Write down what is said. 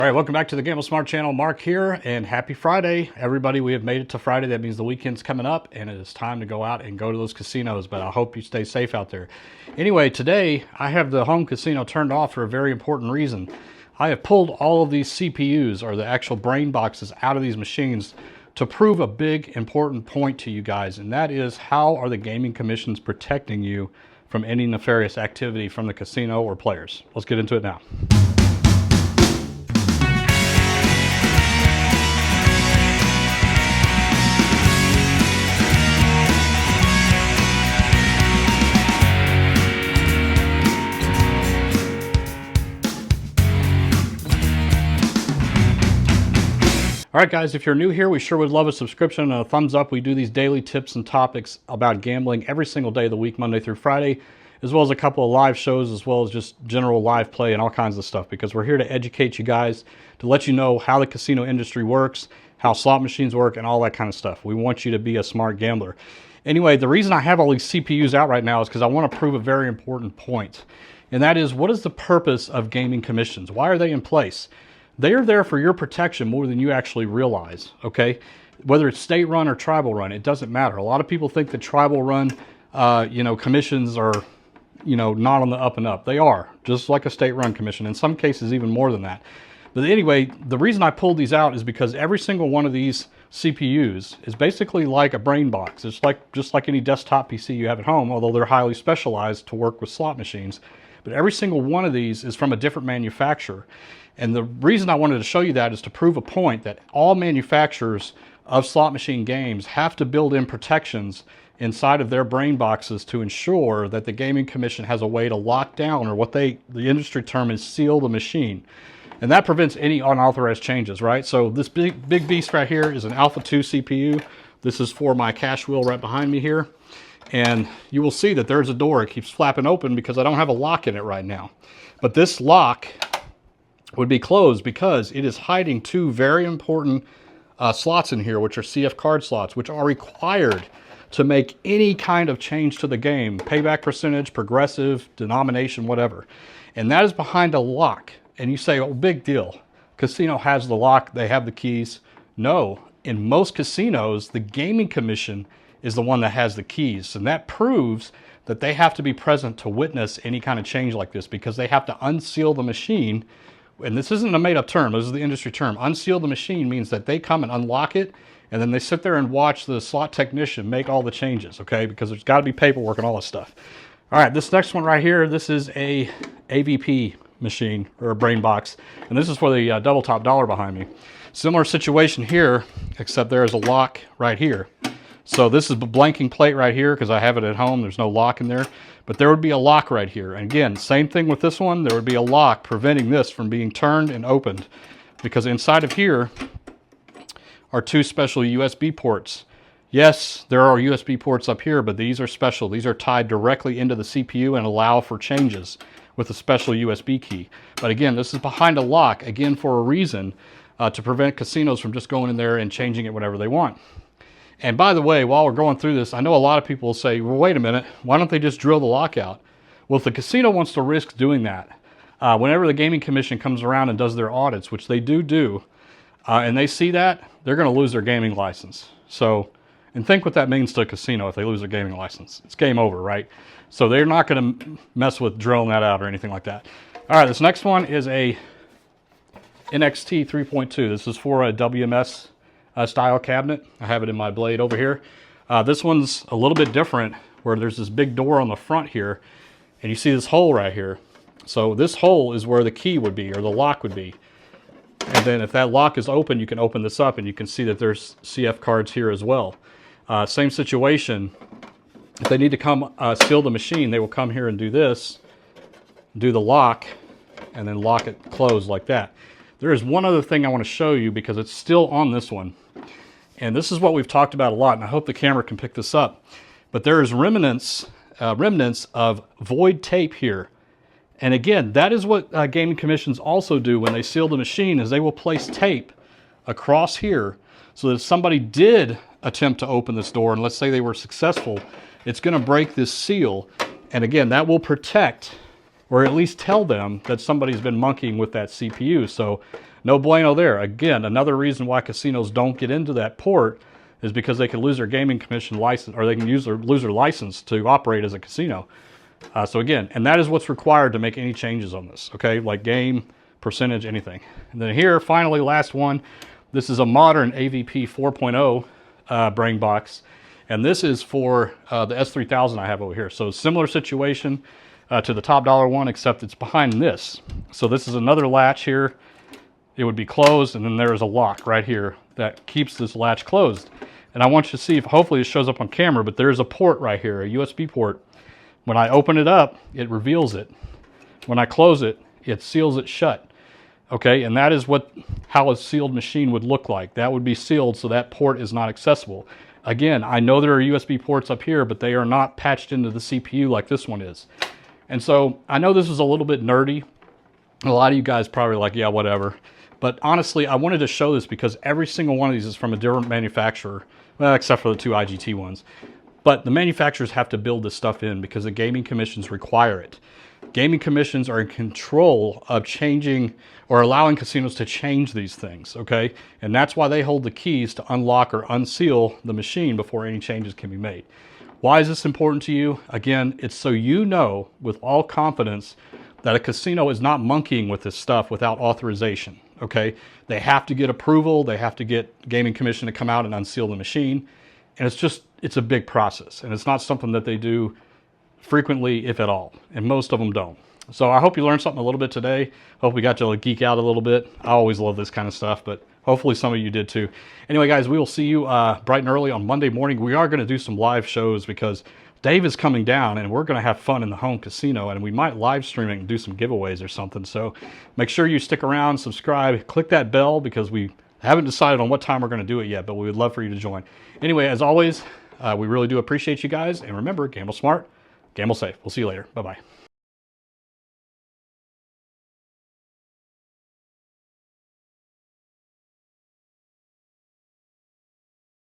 All right, welcome back to the Gamble Smart channel. Mark here, and happy Friday. Everybody, we have made it to Friday. That means the weekend's coming up, and it is time to go out and go to those casinos, but I hope you stay safe out there. Anyway, today, I have the home casino turned off for a very important reason. I have pulled all of these CPUs, or the actual brain boxes, out of these machines to prove a big, important point to you guys, and that is, how are the gaming commissions protecting you from any nefarious activity from the casino or players? Let's get into it now. All right, guys, if you're new here, we sure would love a subscription and a thumbs up. We do these daily tips and topics about gambling every single day of the week, Monday through Friday, as well as a couple of live shows, as well as just general live play and all kinds of stuff, because we're here to educate you guys, to let you know how the casino industry works, how slot machines work, and all that kind of stuff. We want you to be a smart gambler. Anyway, the reason I have all these CPUs out right now is because I want to prove a very important point, and that is, what is the purpose of gaming commissions? Why are they in place? They are there for your protection more than you actually realize, okay? Whether it's state run or tribal run, it doesn't matter. A lot of people think that tribal run, commissions are, not on the up and up. They are, just like a state run commission, in some cases even more than that. But anyway, the reason I pulled these out is because every single one of these CPUs is basically like a brain box. It's just like any desktop PC you have at home, although they're highly specialized to work with slot machines. But every single one of these is from a different manufacturer. And the reason I wanted to show you that is to prove a point that all manufacturers of slot machine games have to build in protections inside of their brain boxes to ensure that the Gaming Commission has a way to lock down, or what the industry term is, seal the machine. And that prevents any unauthorized changes, right? So this big beast right here is an Alpha 2 CPU. This is for my cash wheel right behind me here. And you will see that there's a door. It keeps flapping open because I don't have a lock in it right now. But this lock would be closed because it is hiding two very important slots in here, which are CF card slots, which are required to make any kind of change to the game, payback percentage, progressive, denomination, whatever. And that is behind a lock. And you say, oh, big deal. Casino has the lock, they have the keys. No, in most casinos, the Gaming Commission is the one that has the keys. And that proves that they have to be present to witness any kind of change like this, because they have to unseal the machine. And this isn't a made-up term, this is the industry term. Unseal the machine means that they come and unlock it, and then they sit there and watch the slot technician make all the changes, okay? Because there's got to be paperwork and all this stuff. All right, this next one right here, this is a AVP machine, or a brain box, and this is for the double top dollar behind me. Similar situation here, except there is a lock right here. So this is the blanking plate right here because I have it at home. There's no lock in there, but there would be a lock right here. And again, same thing with this one. There would be a lock preventing this from being turned and opened, because inside of here are two special USB ports. Yes, there are USB ports up here, but these are special. These are tied directly into the CPU and allow for changes with a special USB key. But again, this is behind a lock, again, for a reason, to prevent casinos from just going in there and changing it whatever they want. And by the way, while we're going through this, I know a lot of people will say, well, wait a minute, why don't they just drill the lock out? Well, if the casino wants to risk doing that, whenever the Gaming Commission comes around and does their audits, which they do, and they see that, they're going to lose their gaming license. So, and think what that means to a casino if they lose their gaming license. It's game over, right? So they're not going to mess with drilling that out or anything like that. All right, this next one is a NXT 3.2. This is for a WMS style cabinet. I have it in my blade over here. This one's a little bit different, where there's this big door on the front here, and you see this hole right here. So this hole is where the key would be, or the lock would be. And then if that lock is open, you can open this up and you can see that there's CF cards here as well. Same situation. If they need to come seal the machine, they will come here and do this, do the lock, and then lock it closed like that. There is one other thing I want to show you, because it's still on this one. And this is what we've talked about a lot, and I hope the camera can pick this up. But there is remnants of void tape here. And again, that is what gaming commissions also do when they seal the machine, is they will place tape across here so that if somebody did attempt to open this door, and let's say they were successful, it's going to break this seal. And again, that will protect, or at least tell them that somebody's been monkeying with that CPU. So No bueno there. Again, another reason why casinos don't get into that port is because they could lose their gaming commission license, or they can lose their license to operate as a casino. So again, and that is what's required to make any changes on this, okay? Like game, percentage, anything. And then here, finally, last one. This is a modern AVP 4.0 brain box. And this is for the S3000 I have over here. So similar situation to the top dollar one, except it's behind this. So this is another latch here. It would be closed, and then there's a lock right here that keeps this latch closed. And I want you to see if hopefully it shows up on camera, but there's a port right here, a USB port. When I open it up, it reveals it. When I close it, it seals it shut. Okay, and that is how a sealed machine would look like. That would be sealed so that port is not accessible. Again, I know there are USB ports up here, but they are not patched into the CPU like this one is. And so I know this is a little bit nerdy. A lot of you guys probably like, yeah, whatever. But honestly, I wanted to show this because every single one of these is from a different manufacturer, well, except for the 2 IGT ones. But the manufacturers have to build this stuff in because the gaming commissions require it. Gaming commissions are in control of changing or allowing casinos to change these things, okay? And that's why they hold the keys to unlock or unseal the machine before any changes can be made. Why is this important to you? Again, it's so you know with all confidence that a casino is not monkeying with this stuff without authorization, okay? They have to get approval. They have to get gaming commission to come out and unseal the machine. And it's a big process. And it's not something that they do frequently, if at all. And most of them don't. So I hope you learned something a little bit today. Hope we got you to geek out a little bit. I always love this kind of stuff, but hopefully some of you did too. Anyway, guys, we will see you bright and early on Monday morning. We are going to do some live shows because Dave is coming down and we're going to have fun in the home casino, and we might live stream it and do some giveaways or something. So make sure you stick around, subscribe, click that bell because we haven't decided on what time we're going to do it yet, but we would love for you to join. Anyway, as always, we really do appreciate you guys. And remember, gamble smart, gamble safe. We'll see you later. Bye-bye.